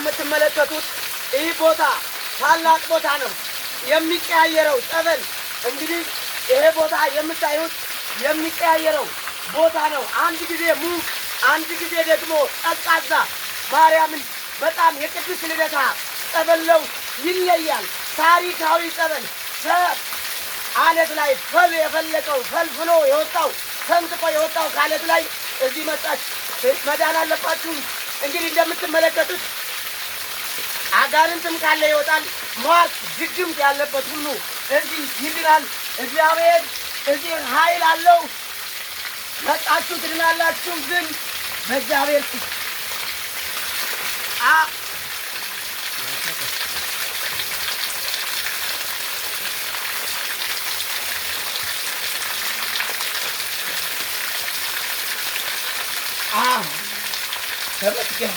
እንደምትመለከቱት ይህ ቦታ ታላቅ ቦታ ነው። የሚቀያየረው ጸበል እንግዲህ ይሄ ቦታ የምታዩት የሚቀያየረው ቦታ ነው። አንድ ጊዜ ሙቅ፣ አንድ ጊዜ ደግሞ ቀዝቃዛ። ማርያምን በጣም የቅዱስ ልደታ ጸበል ነው፣ ይለያል። ታሪካዊ ጸበል አለት ላይ ፈል የፈለቀው ፈልፍሎ የወጣው ሰንጥቆ የወጣው ከአለት ላይ እዚህ መጣች መዳን አለባችሁ። እንግዲህ እንደምትመለከቱት አጋንንትም ካለ ይወጣል። ሟርት ድግምት ያለበት ሁሉ እዚህ ይድናል። እግዚአብሔር እዚህ ኃይል አለው። መጣችሁ ትድናላችሁ። ግን በእግዚአብሔር ተመስገን።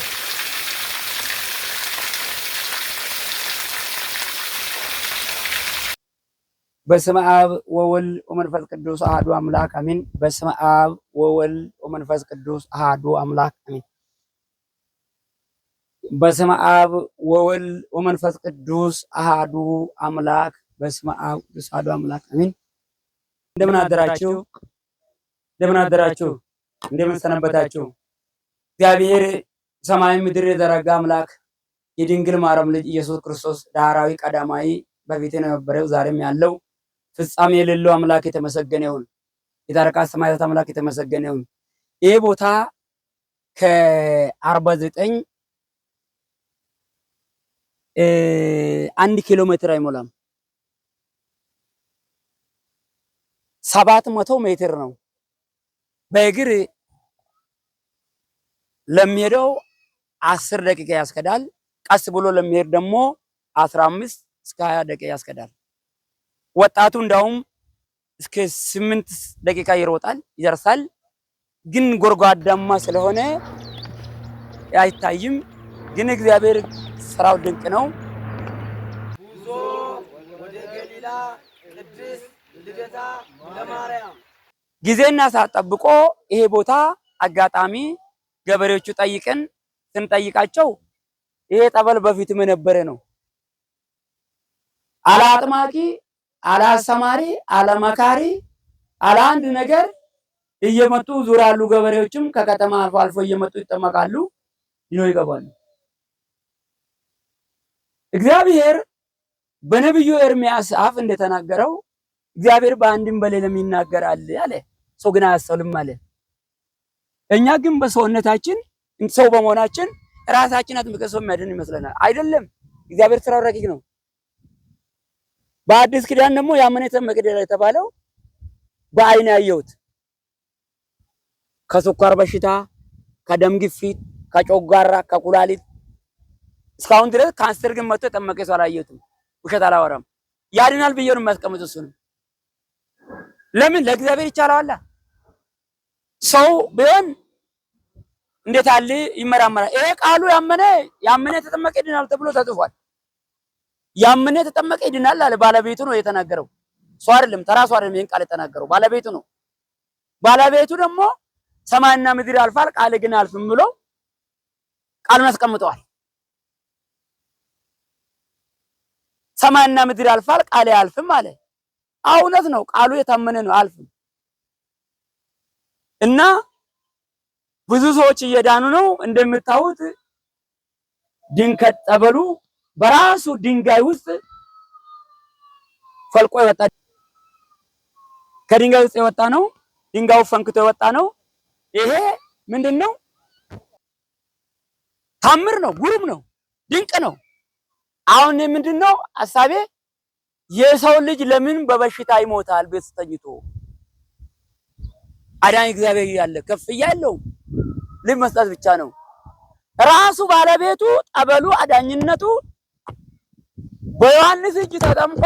በስመ አብ ወወልድ ወመንፈስ ቅዱስ አሐዱ አምላክ አሜን። በስመ አብ ወወልድ ወመንፈስ ቅዱስ አሐዱ አምላክ አሜን። በስመ አብ ወወልድ ወመንፈስ ቅዱስ አሐዱ አምላክ በስመ አብ ቅዱስ አሐዱ አምላክ አሜን። እንደምን አደራችሁ? እንደምን አደራችሁ? እንደምን ሰነበታችሁ? እግዚአብሔር ሰማይ ምድር የዘረጋ አምላክ የድንግል ማርያም ልጅ ኢየሱስ ክርስቶስ ዳህራዊ ቀዳማዊ በፊት የነበረው ዛሬም ያለው ፍጻሜ የሌለው አምላክ የተመሰገነ ይሁን። የታረቃት ሰማያት አምላክ የተመሰገነ ይሁን። ይሄ ቦታ ከ49 1 ኪሎ ሜትር አይሞላም፣ 700 ሜትር ነው። በእግር ለሚሄደው 10 ደቂቃ ያስከዳል። ቀስ ብሎ ለሚሄድ ደግሞ 15 እስከ 20 ደቂቃ ያስከዳል። ወጣቱ እንዳውም እስከ 8 ደቂቃ ይሮጣል ይደርሳል። ግን ጎርጓዳማ ስለሆነ አይታይም። ግን እግዚአብሔር ስራው ድንቅ ነው። ጉዞ ወደ ገሊላ ቅድስት ልደታ ለማርያም ጊዜና ሰዓት ጠብቆ ይሄ ቦታ አጋጣሚ ገበሬዎቹ ጠይቀን ስንጠይቃቸው ይሄ ጠበል በፊትም የነበረ ነው። አለ አጥማቂ፣ አለ አስተማሪ፣ አለ መካሪ፣ አለ አንድ ነገር እየመጡ ዙሪያ ያሉ ገበሬዎችም ከከተማ አልፎ አልፎ እየመጡ ይጠመቃሉ፣ ይነው ይገባሉ። እግዚአብሔር በነብዩ ኤርምያስ አፍ እንደተናገረው እግዚአብሔር በአንድም በሌላም ይናገራል አለ። ሰው ግን አያስተውልም አለ። እኛ ግን በሰውነታችን ሰው በመሆናችን ራሳችን አጥምቀን ሰው የሚያድን ይመስለናል። አይደለም። እግዚአብሔር ስራው ረቂቅ ነው። በአዲስ ኪዳን ደግሞ ያመነ የተጠመቀ የተባለው በአይን ያየሁት ከስኳር በሽታ፣ ከደም ግፊት፣ ከጮጋራ፣ ከኩላሊት እስካሁን ድረስ ካንሰር ግን መጥቶ የተጠመቀ ሰው አላየሁትም። ውሸት አላወራም። ያድናል ብዬ ነው የማስቀምጥ። እሱን ለምን ለእግዚአብሔር ይቻላል። ሰው ቢሆን እንዴት አለ ይመራመራል። ይሄ ቃሉ ያመነ የተጠመቀ ይድናል ተብሎ ተጽፏል። ያመነ የተጠመቀ ይድናል አለ። ባለቤቱ ነው የተናገረው፣ ሰው አይደለም። ተራሱ አይደለም ይሄን ቃል የተናገረው፣ ባለቤቱ ነው። ባለቤቱ ደግሞ ሰማይና ምድር ያልፋል ቃል ግን አያልፍም ብሎ ቃሉን አስቀምጠዋል። ሰማይና ምድር ያልፋል ቃል አያልፍም አለ። እውነት ነው። ቃሉ የታመነ ነው፣ አያልፍም። እና ብዙ ሰዎች እየዳኑ ነው። እንደምታዩት ድንከት ጠበሉ በራሱ ድንጋይ ውስጥ ፈልቆ የወጣ ከድንጋይ ውስጥ የወጣ ነው። ድንጋዩ ፈንክቶ የወጣ ነው። ይሄ ምንድነው? ታምር ነው፣ ጉሩም ነው፣ ድንቅ ነው። አሁን ምንድነው ሐሳቤ? የሰው ልጅ ለምን በበሽታ ይሞታል? ቤት ተኝቶ አዳኝ እግዚአብሔር ያለ ከፍ ያለው ልብ መስጠት ብቻ ነው። ራሱ ባለቤቱ ጠበሉ አዳኝነቱ በዮሐንስ እጅ ተጠምቆ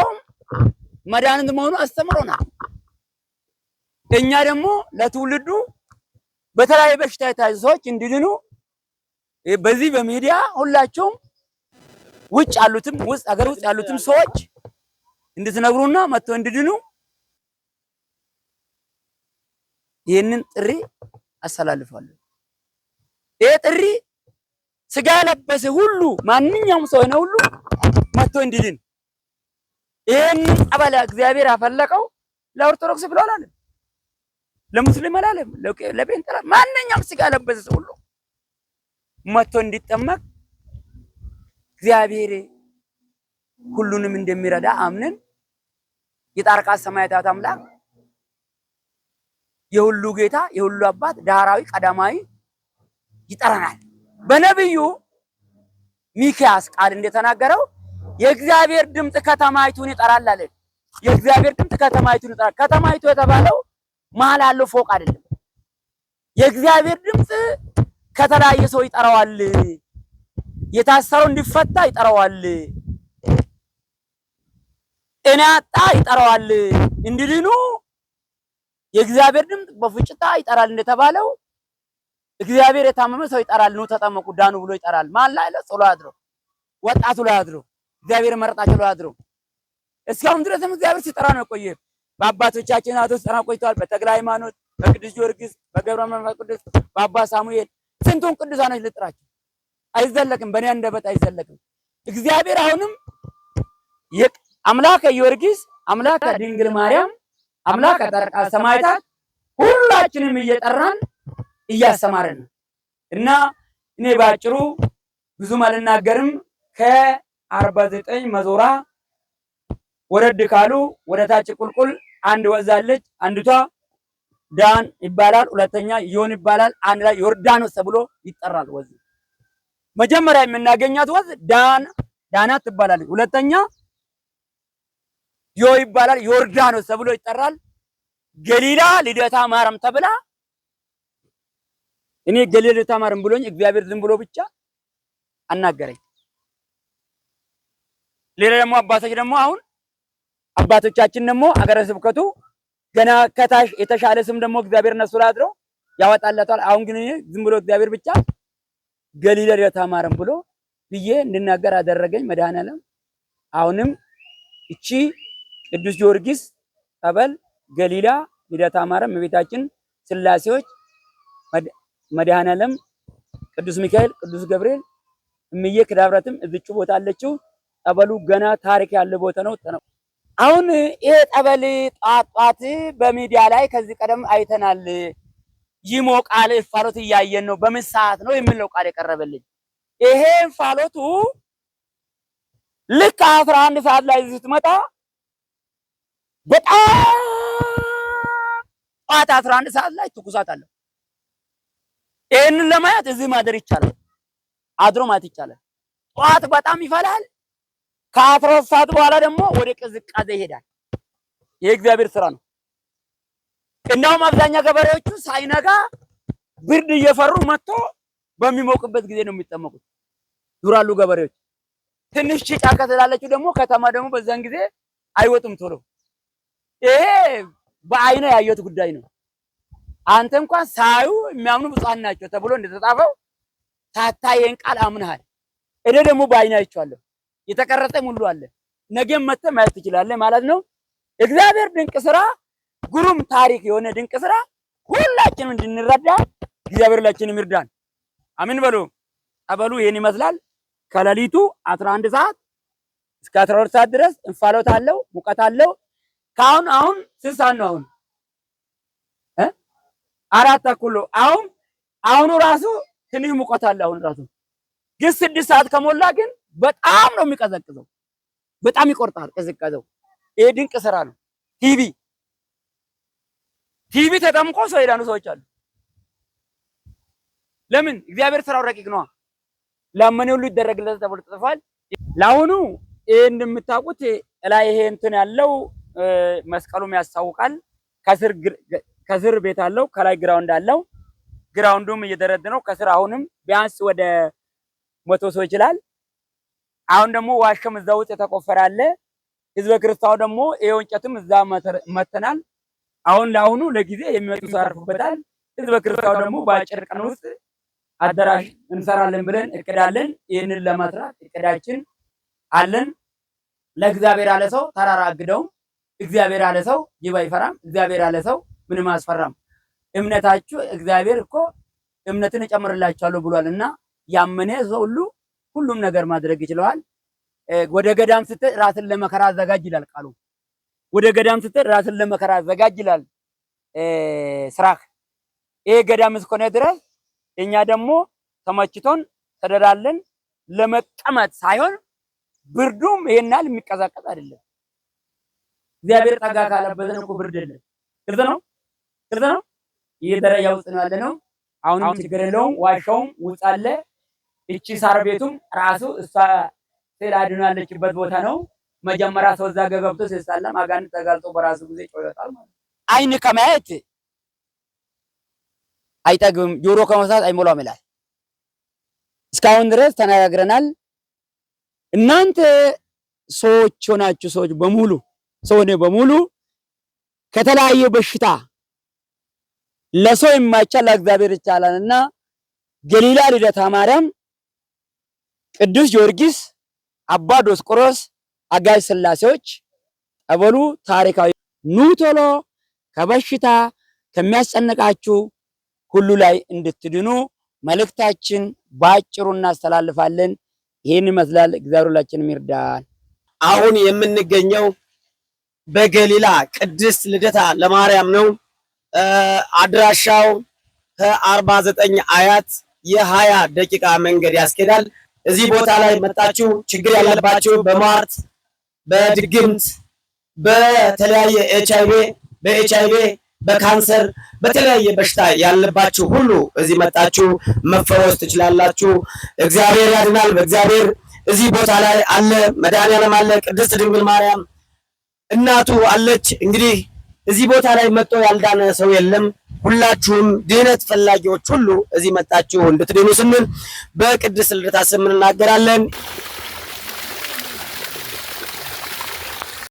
መድኃኒት መሆኑ አስተምሮናል። እኛ ደግሞ ለትውልዱ በተለያየ በሽታ የተያዙ ሰዎች እንዲድኑ በዚህ በሚዲያ ሁላችሁም ውጭ ያሉትም ውስጥ ሀገር ውስጥ ያሉትም ሰዎች እንድትነግሩና መጥተው እንዲድኑ ይህንን ጥሪ አስተላልፋለሁ። ይሄ ጥሪ ስጋ ለበሰ ሁሉ ማንኛውም ሰው ነው ሁሉ መጥቶ እንዲድን ይሄን ጸበል እግዚአብሔር ያፈለቀው ለኦርቶዶክስ ብሎ አላለም፣ ለሙስሊም አላለም፣ ለጴንጤ ማንኛውም ስጋ ለበሰ ሰው ሁሉ መጥቶ እንዲጠመቅ እግዚአብሔር ሁሉንም እንደሚረዳ አምነን የጣርቃት ሰማያታት አምላክ የሁሉ ጌታ የሁሉ አባት ዳህራዊ ቀዳማዊ ይጠራናል። በነብዩ ሚክያስ ቃል እንደተናገረው የእግዚአብሔር ድምጽ ከተማይቱን ይጠራል አለ። የእግዚአብሔር ድምጽ ከተማይቱን ይጠራል። ከተማይቱ የተባለው መሀል ያለው ፎቅ አይደለም። የእግዚአብሔር ድምጽ ከተለያየ ሰው ይጠራዋል። የታሰረው እንዲፈታ ይጠራዋል። ጤና ያጣ ይጠራዋል። እንዲድኑ የእግዚአብሔር ድምጽ በፍጭታ ይጠራል እንደተባለው እግዚአብሔር የታመመ ሰው ይጠራል። ኑ ተጠመቁ ዳኑ ብሎ ይጠራል። ማን ላይ ለጸሎ አድሮ ወጣቱ ላይ አድሮ እግዚአብሔር መረጣቸው ላይ አድሮ እስካሁን ድረስም እግዚአብሔር ሲጠራ ነው የቆየ። በአባቶቻችን አቶች ሲጠራ ቆይቷል። በተክለ ሃይማኖት፣ በቅዱስ ጊዮርጊስ፣ በገብረ መንፈስ ቅዱስ፣ በአባ ሳሙኤል ስንቱን ቅዱሳኖች ልጥራቸው አይዘለቅም። በእኔ አንደበት አይዘለቅም። እግዚአብሔር አሁንም አምላከ ጊዮርጊስ፣ አምላከ ድንግል ማርያም፣ አምላከ ጣርቃተ ሰማዕታት ሁላችንም እየጠራን እያስተማረን ነው እና እኔ ባጭሩ ብዙም አልናገርም። ከ49 መዞራ ወረድ ካሉ ወደ ታች ቁልቁል አንድ ወዛለች። አንዲቷ ዳን ይባላል፣ ሁለተኛ ዮን ይባላል። አንድ ላይ ዮርዳኖስ ተብሎ ይጠራል። ወዝ መጀመሪያ የምናገኛት ወዝ ዳናት ትባላለች። ሁለተኛ ዮ ይባላል፣ ዮርዳኖስ ተብሎ ይጠራል። ገሊላ ልደታ ማርያም ተብላ እኔ ገሊላ ልደታ ማርያም ብሎኝ እግዚአብሔር ዝም ብሎ ብቻ አናገረኝ። ሌላ ደግሞ አባቶች ደግሞ አሁን አባቶቻችን ደግሞ አገረ ስብከቱ ገና ከታች የተሻለ ስም ደግሞ እግዚአብሔር እነሱ ላይ አድሮ ያወጣላታል። አሁን ግን ዝም ብሎ እግዚአብሔር ብቻ ገሊላ ልደታ ማርያም ብሎ ብዬ እንድናገር አደረገኝ መድኃኔዓለም። አሁንም እቺ ቅዱስ ጊዮርጊስ ጸበል፣ ገሊላ ልደታ ማርያም፣ እመቤታችን፣ ስላሴዎች፣ መድኃኔዓለም፣ ቅዱስ ሚካኤል፣ ቅዱስ ገብርኤል፣ እምዬ ክዳብረትም እዚቹ ቦታ አለችው። ጸበሉ ገና ታሪክ ያለ ቦታ ነው። አሁን ይሄ ጸበል ጧት በሚዲያ ላይ ከዚህ ቀደም አይተናል። ይሞቃል፣ እንፋሎት እያየን ነው። በምን ሰዓት ነው የሚለው ቃል የቀረበልኝ። ይሄ እንፋሎቱ ልክ 11 ሰዓት ላይ ስትመጣ በጣም ጧት 11 ሰዓት ላይ ትኩሳት አለው። ይሄንን ለማየት እዚህ ማደር ይቻላል፣ አድሮ ማየት ይቻላል። ጧት በጣም ይፈላል። ከ12 ሰዓት በኋላ ደግሞ ወደ ቅዝቃዜ ይሄዳል። የእግዚአብሔር ስራ ነው። እንደውም አብዛኛው ገበሬዎቹ ሳይነጋ ብርድ እየፈሩ መጥቶ በሚሞቅበት ጊዜ ነው የሚጠመቁት ዱራሉ ገበሬዎች። ትንሽ ጫካ ስላለችው ደግሞ ከተማ ደግሞ በዛን ጊዜ አይወጡም ቶሎ። ይሄ በአይነ ያየሁት ጉዳይ ነው። አንተ እንኳን ሳዩ የሚያምኑ ብፁዓን ናቸው ተብሎ እንደተጻፈው ታታየን ቃል አምነሃል። እኔ ደግሞ በአይነ አይቼዋለሁ። የተቀረጸም ሁሉ አለ። ነገም መጥተህ ማየት ትችላለህ ማለት ነው። እግዚአብሔር ድንቅ ስራ፣ ግሩም ታሪክ የሆነ ድንቅ ስራ ሁላችንም እንድንረዳ እግዚአብሔር ሁላችንም ይርዳን። አሜን በሉ። ጸበሉ ይሄን ይመስላል። ከሌሊቱ 11 ሰዓት እስከ 12 ሰዓት ድረስ እንፋሎት አለው፣ ሙቀት አለው። አሁን ስንት ሰዓት ነው? አራት ተኩል ነው። አሁኑ ራሱ ትንሽ ሙቀት አለ። አሁን ራሱ ግን 6 ሰዓት ከሞላ ግን በጣም ነው የሚቀዘቅዘው። በጣም ይቆርጣል ቅዝቃዜው። ይሄ ድንቅ ስራ ነው። ቲቪ ተጠምቆ ሰው የዳኑ ሰዎች አሉ። ለምን? እግዚአብሔር ስራው ረቂቅ ነው። ላመነ ሁሉ ይደረግለት ተብሎ ተጽፏል። ለአሁኑ ይሄ እንደምታውቁት ላይ ይሄ እንትን ያለው መስቀሉም ያስታውቃል። ከስር ቤት አለው፣ ከላይ ግራውንድ አለው። ግራውንዱም እየደረደ ነው። ከስር አሁንም ቢያንስ ወደ 100 ሰው ይችላል። አሁን ደግሞ ዋሻም እዛ ውስጥ የተቆፈረ አለ። ህዝበ ክርስቲያኑ ደግሞ ይሄው እንጨትም እዛ መተናል። አሁን ለአሁኑ ለጊዜ የሚመጡ ሰው ያርፉበታል። ህዝበ ክርስቲያኑ ደግሞ በአጭር ቀን ውስጥ አዳራሽ እንሰራለን ብለን እቅዳለን። ይህንን ለመስራት እቅዳችን አለን። ለእግዚአብሔር ያለ ሰው ተራራ አግደውም፣ እግዚአብሔር ያለ ሰው ጅብ አይፈራም፣ እግዚአብሔር ያለ ሰው ምንም አያስፈራም። እምነታችሁ እግዚአብሔር እኮ እምነትን እጨምርላችኋለሁ ብሏልና ያመነ ሰው ሁሉ ሁሉም ነገር ማድረግ ይችላል። ወደ ገዳም ስትሄድ ራስን ለመከራ አዘጋጅ ይላል ቃሉ። ወደ ገዳም ስትሄድ ራስን ለመከራ አዘጋጅ ይላል ስራክ። ይሄ ገዳም እስከሆነ ድረስ እኛ ደግሞ ተመችቶን ተደላለን ለመቀመጥ ሳይሆን ብርዱም ይሄን ያህል የሚቀዛቀዝ አይደለም። እግዚአብሔር ጠጋ ካለበትን እኮ ብርድ የለም። ግልጽ ነው፣ ግልጽ ነው። ይሄ ደረጃ ውስጥ ነው ያለነው። አሁንም ችግር የለውም። ዋሻውም ውስጥ አለ። እቺ ሳር ቤቱም ራሱ እሷ ሴላድኖ ያለችበት ቦታ ነው። መጀመሪያ ሰው እዛ ገብቶ ሲሳለም አጋንንት ተጋልጦ በራሱ ጊዜ ይወጣል ማለት ነው። አይን ከማየት አይጠግብም፣ ጆሮ ከመስማት አይሞላም ይላል። እስካሁን ድረስ ተነጋግረናል። እናንተ ሰዎች ሆናችሁ ሰዎች በሙሉ ሰውኔ በሙሉ ከተለያየ በሽታ ለሰው የማይቻል ለእግዚአብሔር ይቻላልና ገሊላ ልደታ ማርያም፣ ቅዱስ ጊዮርጊስ፣ አባ ዲዮስቆሮስ፣ አጋዕዝተ ሥላሴዎች ጠበሉ ታሪካዊ ኑ ቶሎ ከበሽታ ከሚያስጨንቃችሁ ሁሉ ላይ እንድትድኑ መልእክታችን ባጭሩ እናስተላልፋለን። ይሄን ይመስላል። እግዚአብሔር ሁላችንም ይርዳን። አሁን የምንገኘው በገሊላ ቅድስት ልደታ ለማርያም ነው። አድራሻው ከ49 አያት የ20 ደቂቃ መንገድ ያስኬዳል። እዚህ ቦታ ላይ መጣችሁ ችግር ያለባችሁ በሟርት በድግምት በተለያየ በኤችአይቪ በካንሰር በተለያየ በሽታ ያለባችሁ ሁሉ እዚህ መጣችሁ መፈወስ ትችላላችሁ። እግዚአብሔር ያድናል። በእግዚአብሔር እዚህ ቦታ ላይ አለ። መድኃኒዓለም አለ። ቅድስት ድንግል ማርያም እናቱ አለች። እንግዲህ እዚህ ቦታ ላይ መጥቶ ያልዳነ ሰው የለም። ሁላችሁም ድህነት ፈላጊዎች ሁሉ እዚህ መጣችሁ እንድትድኑ ስንል በቅድስት ልደታ ስም እንናገራለን።